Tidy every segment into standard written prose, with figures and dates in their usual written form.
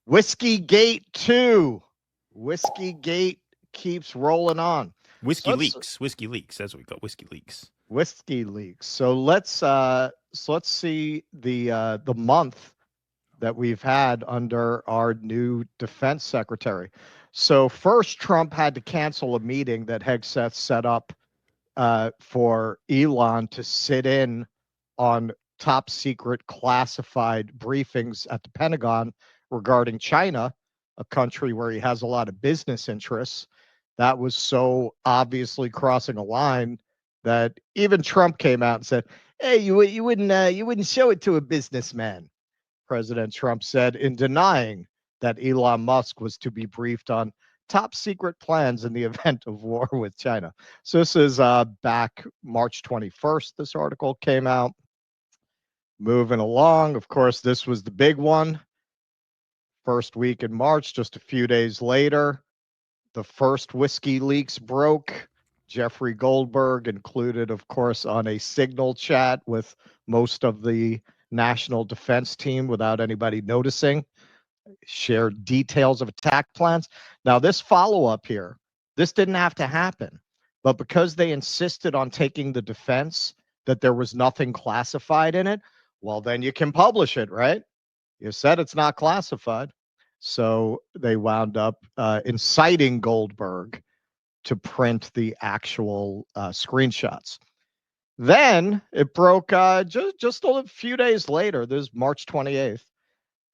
Whiskey Gate 2. Whiskey Gate keeps rolling on. Whiskey leaks. Whiskey leaks. That's what we call whiskey leaks. Whiskey leaks. So let's see the month that we've had under our new defense secretary. So first, Trump had to cancel a meeting that Hegseth set up for Elon to sit in on top secret classified briefings at the Pentagon regarding China, a country where he has a lot of business interests. That was so obviously crossing a line that even Trump came out and said, "Hey, you wouldn't show it to a businessman." President Trump said in denying that Elon Musk was to be briefed on top secret plans in the event of war with China. So this is back March 21st. This article came out. Moving along, of course, this was the big one. First week in March, just a few days later, the first whiskey leaks broke. Jeffrey Goldberg included, of course, on a signal chat with most of the national defense team without anybody noticing, shared details of attack plans. Now, this follow-up here, this didn't have to happen, but because they insisted on taking the defense that there was nothing classified in it, well, then you can publish it, right? You said it's not classified. So they wound up inciting Goldberg to print the actual screenshots. Then it broke just a few days later. This is March 28th.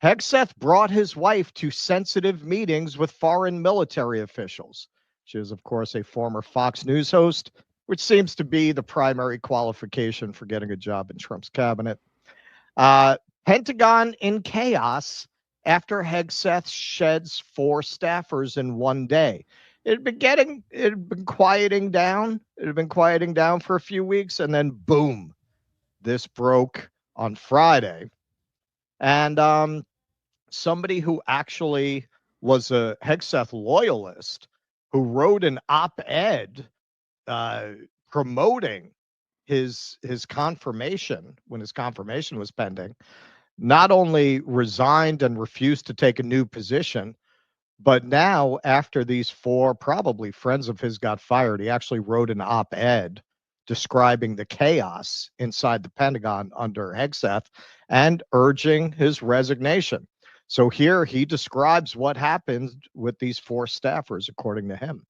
Hegseth brought his wife to sensitive meetings with foreign military officials. She is, of course, a former Fox News host, which seems to be the primary qualification for getting a job in Trump's cabinet. Pentagon in chaos after Hegseth sheds 4 staffers in one day. It had been quieting down. It had been quieting down for a few weeks, and then boom, this broke on Friday. And somebody who actually was a Hegseth loyalist who wrote an op-ed promoting his confirmation when his confirmation was pending, not only resigned and refused to take a new position, but now after these 4 probably friends of his got fired, he actually wrote an op-ed describing the chaos inside the Pentagon under Hegseth and urging his resignation. So here he describes what happened with these 4 staffers, according to him.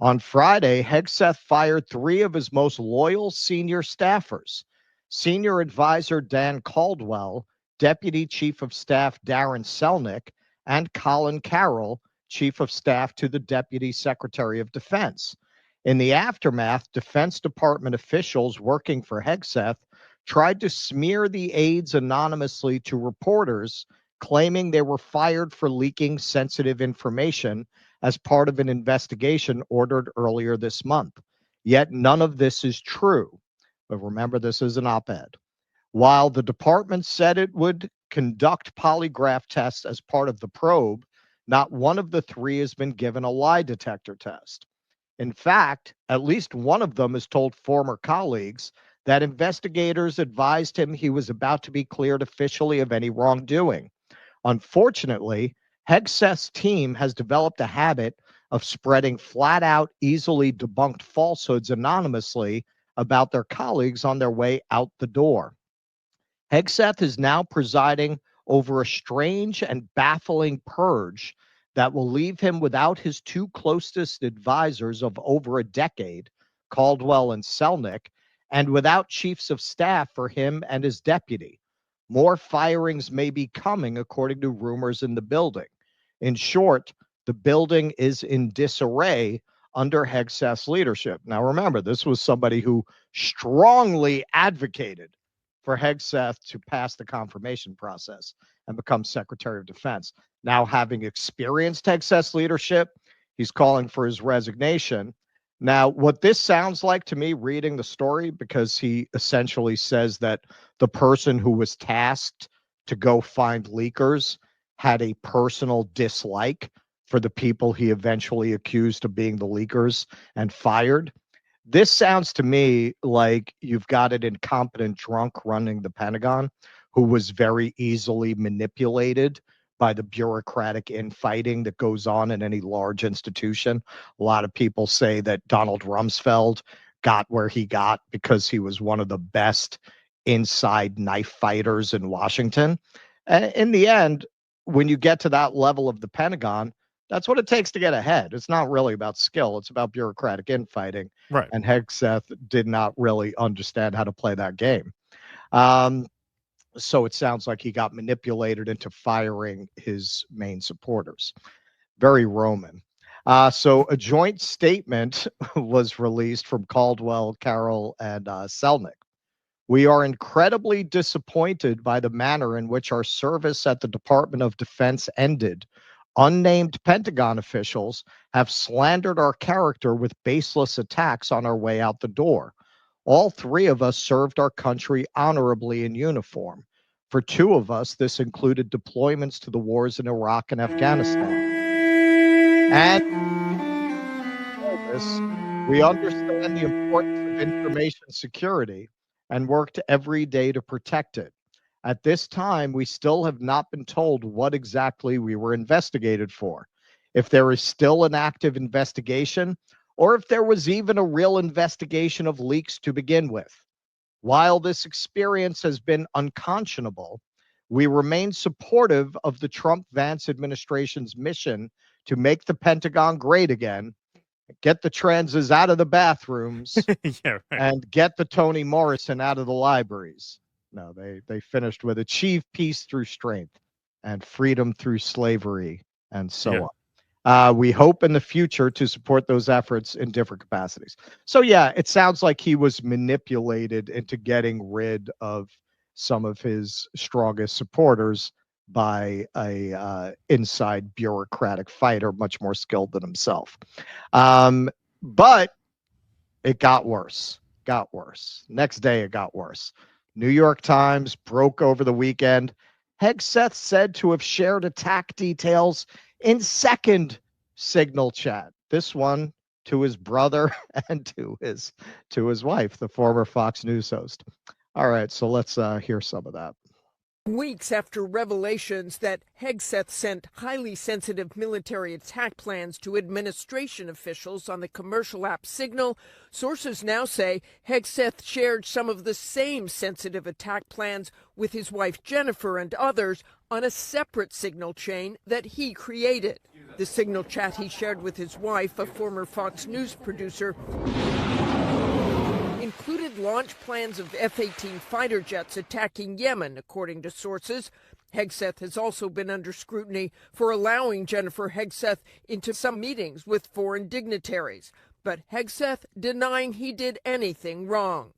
On Friday, Hegseth fired 3 of his most loyal senior staffers: Senior Advisor Dan Caldwell, Deputy Chief of Staff Darren Selnick, and Colin Carroll, Chief of Staff to the Deputy Secretary of Defense. In the aftermath, Defense Department officials working for Hegseth tried to smear the aides anonymously to reporters, claiming they were fired for leaking sensitive information as part of an investigation ordered earlier this month. Yet none of this is true. But remember, this is an op-ed. While the department said it would conduct polygraph tests as part of the probe, not one of the 3 has been given a lie detector test. In fact, at least one of them has told former colleagues that investigators advised him he was about to be cleared officially of any wrongdoing. Unfortunately, Hegseth's team has developed a habit of spreading flat out, easily debunked falsehoods anonymously about their colleagues on their way out the door. Hegseth is now presiding over a strange and baffling purge that will leave him without his 2 closest advisors of over a decade, Caldwell and Selnick, and without chiefs of staff for him and his deputy. More firings may be coming, according to rumors in the building. In short, the building is in disarray under Hegseth's leadership. Now, remember, this was somebody who strongly advocated for Hegseth to pass the confirmation process and become Secretary of Defense. Now, having experienced Hegseth's leadership, he's calling for his resignation. Now, what this sounds like to me, reading the story, because he essentially says that the person who was tasked to go find leakers had a personal dislike for the people he eventually accused of being the leakers and fired. This sounds to me like you've got an incompetent drunk running the Pentagon who was very easily manipulated by the bureaucratic infighting that goes on in any large institution. A lot of people say that Donald Rumsfeld got where he got because he was one of the best inside knife fighters in Washington. And in the end, when you get to that level of the Pentagon, that's what it takes to get ahead. It's not really about skill. It's about bureaucratic infighting. Right. And Hegseth did not really understand how to play that game. So it sounds like he got manipulated into firing his main supporters. Very Roman. So a joint statement was released from Caldwell, Carroll, and Selnick. We are incredibly disappointed by the manner in which our service at the Department of Defense ended. Unnamed Pentagon officials have slandered our character with baseless attacks on our way out the door. All three of us served our country honorably in uniform. For two of us, this included deployments to the wars in Iraq and Afghanistan. And we understand the importance of information security and worked every day to protect it. At this time, we still have not been told what exactly we were investigated for, if there is still an active investigation, or if there was even a real investigation of leaks to begin with. While this experience has been unconscionable, we remain supportive of the Trump-Vance administration's mission to make the Pentagon great again, get the transes out of the bathrooms, and get the Toni Morrison out of the libraries. No, they finished with achieve peace through strength and freedom through slavery and so on. We hope in the future to support those efforts in different capacities. So yeah, it sounds like he was manipulated into getting rid of some of his strongest supporters by a inside bureaucratic fighter, much more skilled than himself. But it got worse. Next day, it got worse. New York Times broke over the weekend. Hegseth said to have shared attack details in second signal chat. This one to his brother and to his wife, the former Fox News host. All right, so let's hear some of that. Weeks after revelations that Hegseth sent highly sensitive military attack plans to administration officials on the commercial app Signal, sources now say Hegseth shared some of the same sensitive attack plans with his wife Jennifer and others on a separate Signal chain that he created. The Signal chat he shared with his wife, a former Fox News producer, included launch plans of F-18 fighter jets attacking Yemen, according to sources. Hegseth has also been under scrutiny for allowing Jennifer Hegseth into some meetings with foreign dignitaries, but Hegseth denying he did anything wrong.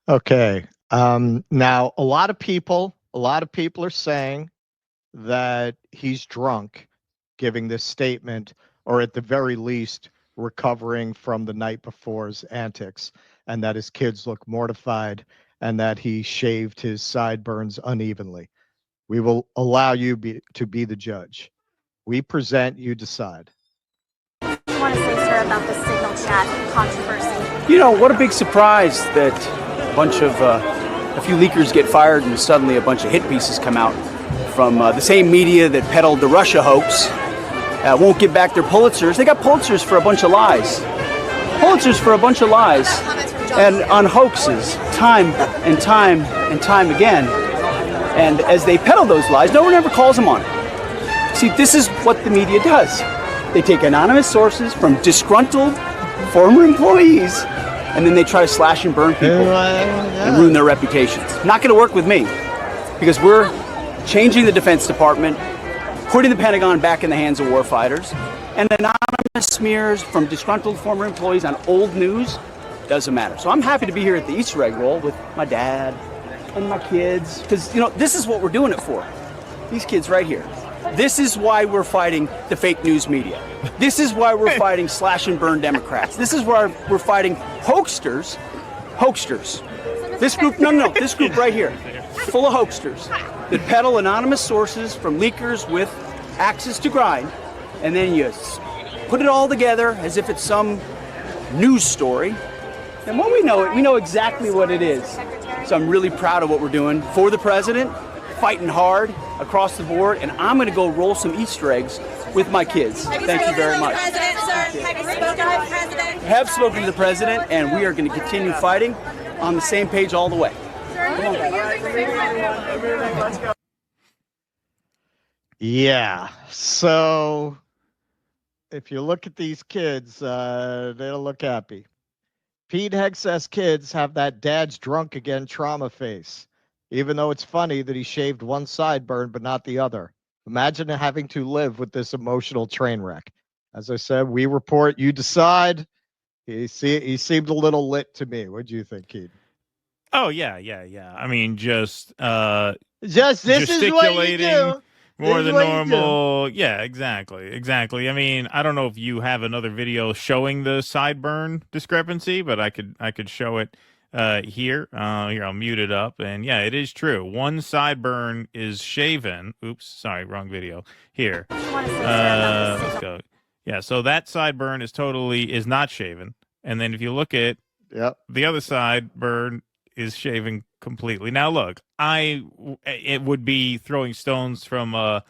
Okay. Now, a lot of people are saying that he's drunk giving this statement, or at the very least, recovering from the night before's antics, and that his kids look mortified, and that he shaved his sideburns unevenly. We will allow you to be the judge. We present, you decide. What do you want to say, sir, about the Signal chat controversy? You know, what a big surprise that a few leakers get fired and suddenly a bunch of hit pieces come out from the same media that peddled the Russia hoax. Won't give back their Pulitzers. They got Pulitzers for a bunch of lies. And on hoaxes, time and time again. And as they peddle those lies, no one ever calls them on it. See, this is what the media does. They take anonymous sources from disgruntled former employees, and then they try to slash and burn people and ruin their reputations. Not going to work with me, because we're changing the Defense Department, putting the Pentagon back in the hands of warfighters, and anonymous smears from disgruntled former employees on old news doesn't matter. So I'm happy to be here at the Easter egg roll with my dad and my kids, because, you know, this is what we're doing it for. These kids right here. This is why we're fighting the fake news media. This is why we're fighting slash and burn Democrats. This is why we're fighting hoaxsters. This group right here, full of hoaxsters that peddle anonymous sources from leakers with axes to grind, and then you put it all together as if it's some news story. And when we know it, we know exactly what it is. So I'm really proud of what we're doing for the president, fighting hard across the board, and I'm going to go roll some Easter eggs with my kids. Thank you very much. President, sir? Have you spoken to the president? Have spoken to the president, and we are going to continue fighting on the same page all the way. Yeah. So if you look at these kids, they don't look happy. Pete Hegseth's kids have that dad's drunk again trauma face, even though it's funny that he shaved one sideburn but not the other. Imagine having to live with this emotional train wreck. As I said, we report, you decide. He seemed a little lit to me. What do you think, Keith? Oh yeah. I mean, just this is what you do. More than normal. Yeah, exactly. I mean, I don't know if you have another video showing the sideburn discrepancy, but I could show it here. Here, I'll mute it up. And yeah, it is true. One sideburn is shaven. Oops, sorry, wrong video. Here. Let's go. Yeah, so that sideburn is not shaven. And then if you look at the other sideburn is shaven completely. Now look, it would be throwing stones from a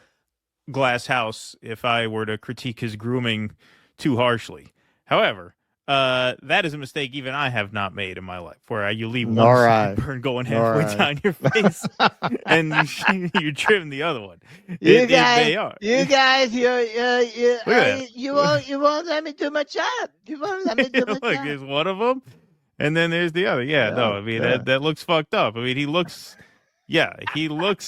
glass house if I were to critique his grooming too harshly. However, that is a mistake even I have not made in my life, where you leave one sideburn going halfway down your face and you trim the other one. You guys, you won't let me do my job. You won't let me do my Look, job. there's one of them. And then there's the other. I mean, that looks fucked up. I mean, he looks a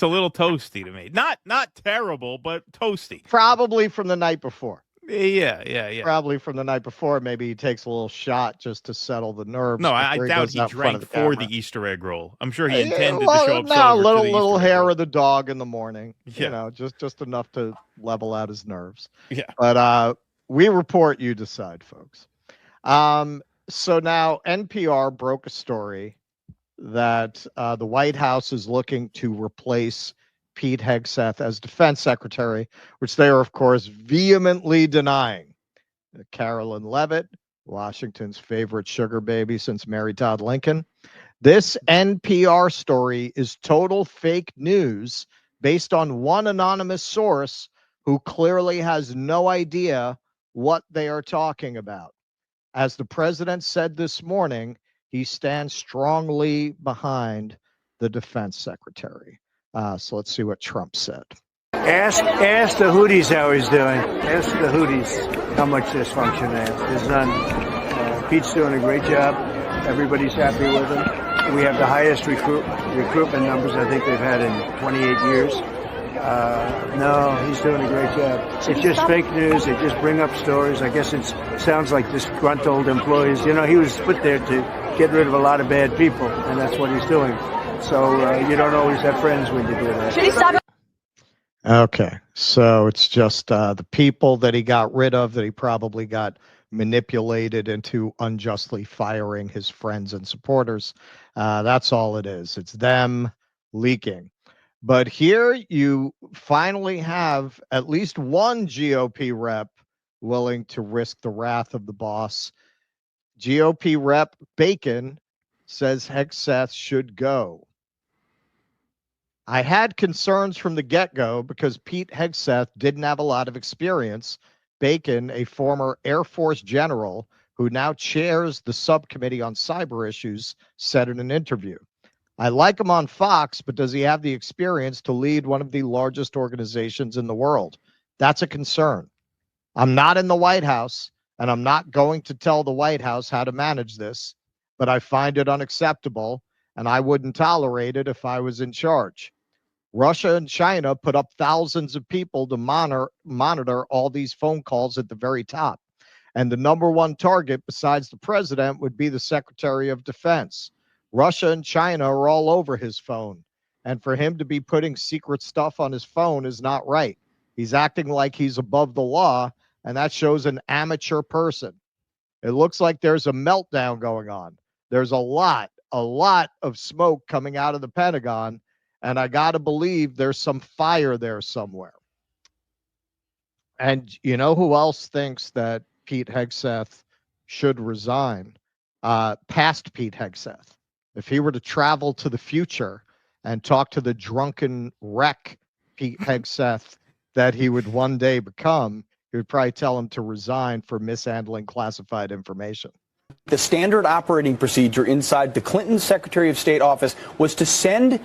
little toasty to me. Not terrible, but toasty. Probably from the night before. Yeah. Probably from the night before. Maybe he takes a little shot just to settle the nerves. No, I doubt he drank for the Easter egg roll. I'm sure he intended to show up sober. to the little Easter hair egg of the dog in the morning. Yeah. You know, just enough to level out his nerves. Yeah. But we report, you decide, folks. So now NPR broke a story that the White House is looking to replace Pete Hegseth as defense secretary, which they are, of course, vehemently denying. Carolyn Leavitt, Washington's favorite sugar baby since Mary Todd Lincoln. This NPR story is total fake news based on one anonymous source who clearly has no idea what they are talking about. As the president said this morning, he stands strongly behind the defense secretary. So let's see what Trump said. Ask the Houthis how he's doing. Ask the Houthis how much dysfunction they have. His son, Pete's doing a great job. Everybody's happy with him. We have the highest recruitment numbers I think they've had in 28 years. No, he's doing a great job. It's just fake news. They just bring up stories. I guess it sounds like disgruntled employees. You know, he was put there to get rid of a lot of bad people, and that's what he's doing. So you don't always have friends when you do that. Okay, so it's just the people that he got rid of that he probably got manipulated into unjustly firing his friends and supporters. That's all it is. It's them leaking. But here you finally have at least one GOP rep willing to risk the wrath of the boss. GOP rep Bacon says Hegseth should go. I had concerns from the get-go because Pete Hegseth didn't have a lot of experience. Bacon, a former Air Force general who now chairs the subcommittee on cyber issues, said in an interview. I like him on Fox, but does he have the experience to lead one of the largest organizations in the world? That's a concern. I'm not in the White House, and I'm not going to tell the White House how to manage this, but I find it unacceptable, and I wouldn't tolerate it if I was in charge. Russia and China put up thousands of people to monitor all these phone calls at the very top. And the number one target besides the president would be the Secretary of Defense. Russia and China are all over his phone. And for him to be putting secret stuff on his phone is not right. He's acting like he's above the law, and that shows an amateur person. It looks like there's a meltdown going on. There's a lot of smoke coming out of the Pentagon, and I got to believe there's some fire there somewhere. And you know who else thinks that Pete Hegseth should resign? Past Pete Hegseth. If he were to travel to the future and talk to the drunken wreck Pete Hegseth that he would one day become, he would probably tell him to resign for mishandling classified information. The standard operating procedure inside the Clinton Secretary of State office was to send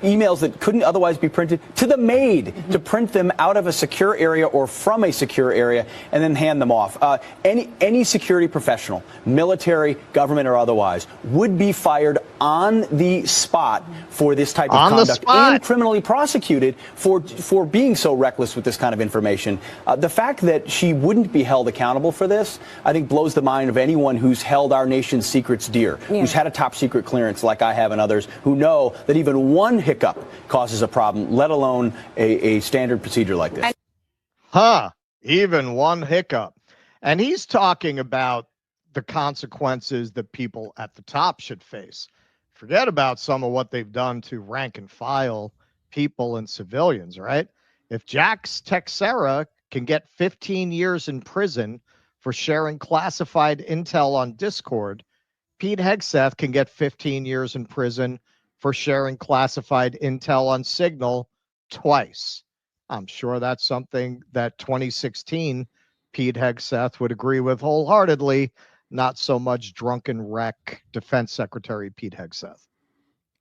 emails that couldn't otherwise be printed to the maid to print them out of a secure area or from a secure area and then hand them off. Any security professional, military, government, or otherwise, would be fired on the spot for this type of conduct and criminally prosecuted for being so reckless with this kind of information. The fact that she wouldn't be held accountable for this, I think, blows the mind of anyone who's held our nation's secrets dear, who's had a top secret clearance like I have and others, who know that even one hiccup causes a problem, let alone a standard procedure like this. Even one hiccup. And he's talking about the consequences that people at the top should face. Forget about some of what they've done to rank and file people and civilians, right? If Jax Texera can get 15 years in prison for sharing classified intel on Discord, Pete Hegseth can get 15 years in prison for sharing classified intel on Signal twice. I'm sure that's something that 2016 Pete Hegseth would agree with wholeheartedly, not so much drunken wreck Defense Secretary Pete Hegseth.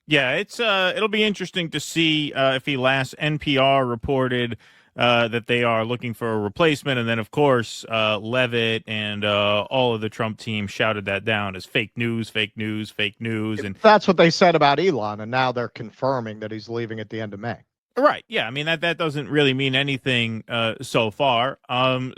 Yeah, it'll be interesting to see if he lasts. NPR reported that they are looking for a replacement, and then of course Levitt and all of the Trump team shouted that down as fake news, and that's what they said about Elon, and now they're confirming that he's leaving at the end of May. Right. Yeah. I mean, that doesn't really mean anything so far.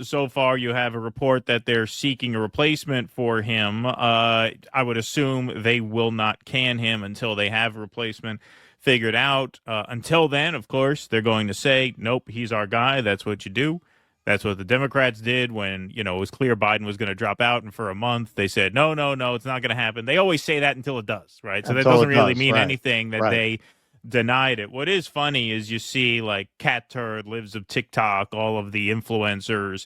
So far, you have a report that they're seeking a replacement for him. I would assume they will not can him until they have a replacement figured out. Until then, of course, they're going to say, nope, he's our guy. That's what you do. That's what the Democrats did when, it was clear Biden was going to drop out. And for a month, they said, no, it's not going to happen. They always say that until it does. Right. So that doesn't really mean anything that they denied it. What is funny is you see like Cat Turd, Lives of TikTok, all of the influencers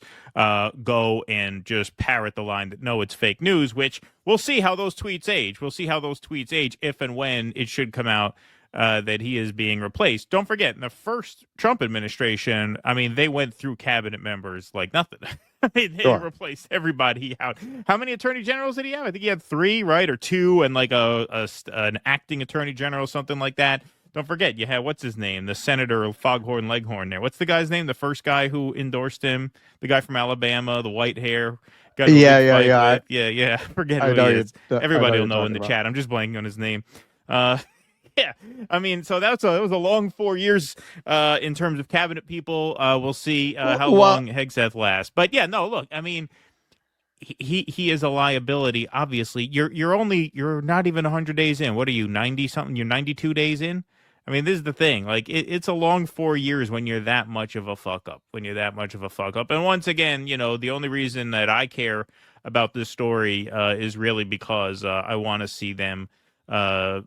go and just parrot the line that no, it's fake news, which we'll see how those tweets age. We'll see how those tweets age if and when it should come out that he is being replaced. Don't forget, in the first Trump administration, I mean, they went through cabinet members like nothing. They replaced everybody out. How many attorney generals did he have? I think he had 3, right? Or 2 and like an acting attorney general, something like that. Don't forget, you had, what's his name? The Senator Foghorn Leghorn there. What's the guy's name? The first guy who endorsed him? The guy from Alabama, the white hair. Yeah. Forget who he is. Everybody will know in the chat. I'm just blanking on his name. Yeah, I mean, so it was a long 4 years in terms of cabinet people. We'll see how long Hegseth lasts. But yeah, no, look, I mean, he is a liability. Obviously, you're not even 100 days in. What are you, 90 something? You're 92 days in. I mean, this is the thing. Like, it's a long 4 years when you're that much of a fuck up. And once again, the only reason that I care about this story is really because I want to see them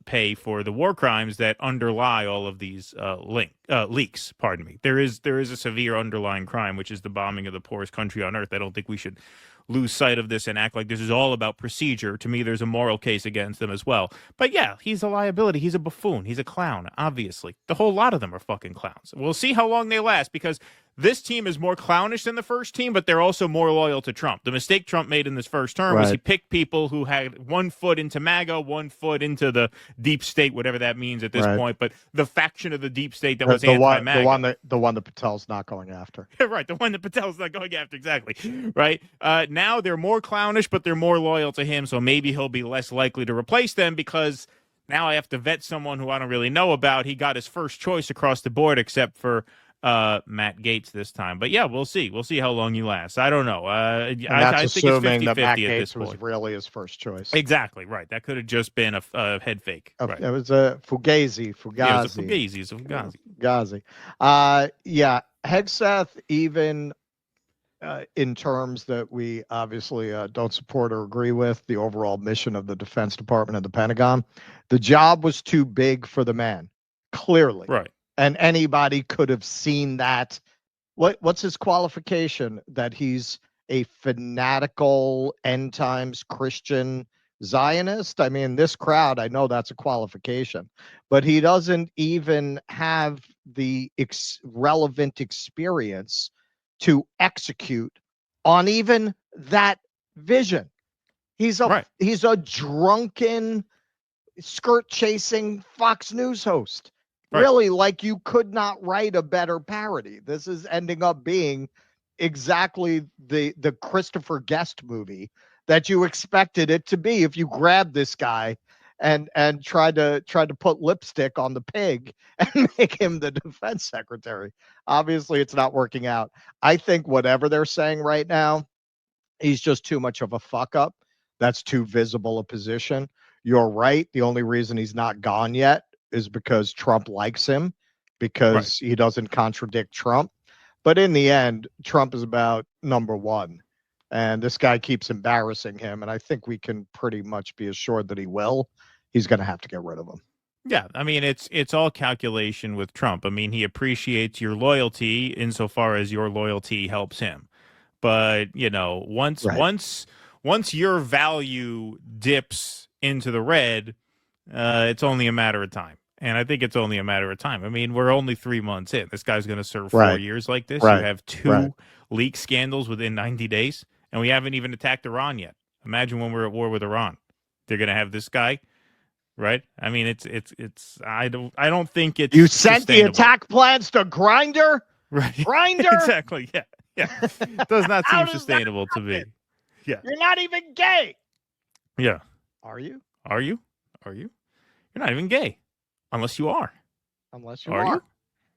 pay for the war crimes that underlie all of these leaks. Pardon me. There is a severe underlying crime, which is the bombing of the poorest country on earth. I don't think we should lose sight of this and act like this is all about procedure. To me, there's a moral case against them as well. But yeah, he's a liability. He's a buffoon. He's a clown, obviously. The whole lot of them are fucking clowns. We'll see how long they last, because this team is more clownish than the first team, but they're also more loyal to Trump. The mistake Trump made in this first term was he picked people who had 1 foot into MAGA, 1 foot into the deep state, whatever that means at this point. But the faction of the deep state that was anti-MAGA. The one that Patel's not going after. Right, the one that Patel's not going after, exactly. Right? Now they're more clownish, but they're more loyal to him, so maybe he'll be less likely to replace them, because now I have to vet someone who I don't really know about. He got his first choice across the board, except for Matt Gaetz this time. But yeah, we'll see. We'll see how long you last. I don't know. I think it's 50-50 that Matt at this Gaetz was point. really his first choice. Exactly, right. That could have just been a head fake. Right. It was a Fugazi. Yeah, it was a Fugazi. Fugazi. Yeah, Hegseth, even in terms that we obviously don't support or agree with, the overall mission of the Defense Department and the Pentagon, the job was too big for the man, clearly. Right. And anybody could have seen that. What's his qualification? That he's a fanatical end times Christian Zionist. I mean, this crowd, I know that's a qualification, but he doesn't even have the relevant experience to execute on even that vision. He's a drunken, skirt chasing Fox News host. Right. Really, like, you could not write a better parody. This is ending up being exactly the Christopher Guest movie that you expected it to be if you grabbed this guy and tried to put lipstick on the pig and make him the defense secretary. Obviously, it's not working out. I think whatever they're saying right now, he's just too much of a fuck up. That's too visible a position. You're right. The only reason he's not gone yet is because Trump likes him, because he doesn't contradict Trump. But in the end, Trump is about number one. And this guy keeps embarrassing him. And I think we can pretty much be assured that he will. He's going to have to get rid of him. Yeah, I mean, it's all calculation with Trump. I mean, he appreciates your loyalty insofar as your loyalty helps him. But, you know, once your value dips into the red, it's only a matter of time. And I think it's only a matter of time. I mean, we're only 3 months in. This guy's going to serve 4 years like this. You have two leak scandals within 90 days, and we haven't even attacked Iran yet. Imagine when we're at war with Iran. They're going to have this guy, right? I mean, it's. I don't think it's. You sent the attack plans to Grindr, right? Grindr, exactly. Yeah. Does not seem sustainable to me. Yeah. You're not even gay. Yeah. Are you? Are you? You're not even gay. Unless you are. Unless you are. are. You?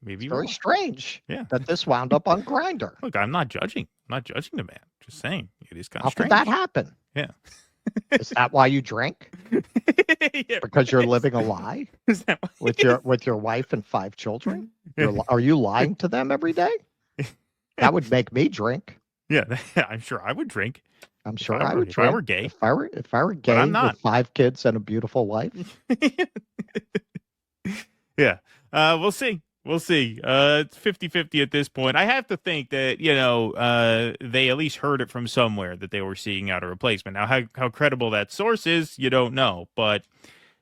Maybe it's you very are. Strange that this wound up on Grindr. Look, I'm not judging. I'm not judging the man. Just saying. It is kind How of strange. could that happen? Yeah. Is that why you drink? Yeah, because you're living a lie is that with your wife and 5 children? Are you lying to them every day? That would make me drink. Yeah, I'm sure I would drink. I'm sure I would drink. If I were gay. If I were gay but I'm not. with 5 kids and a beautiful wife. Yeah. We'll see. It's 50-50 at this point. I have to think that, you know, they at least heard it from somewhere that they were seeking out a replacement. Now, how credible that source is, you don't know. But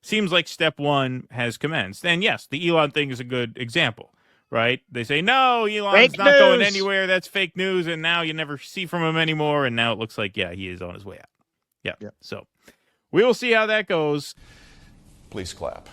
seems like step one has commenced. And yes, the Elon thing is a good example, right? They say, no, Elon's not going anywhere. That's fake news. And now you never see from him anymore. And now it looks like, yeah, he is on his way out. Yeah. So we will see how that goes. Please clap.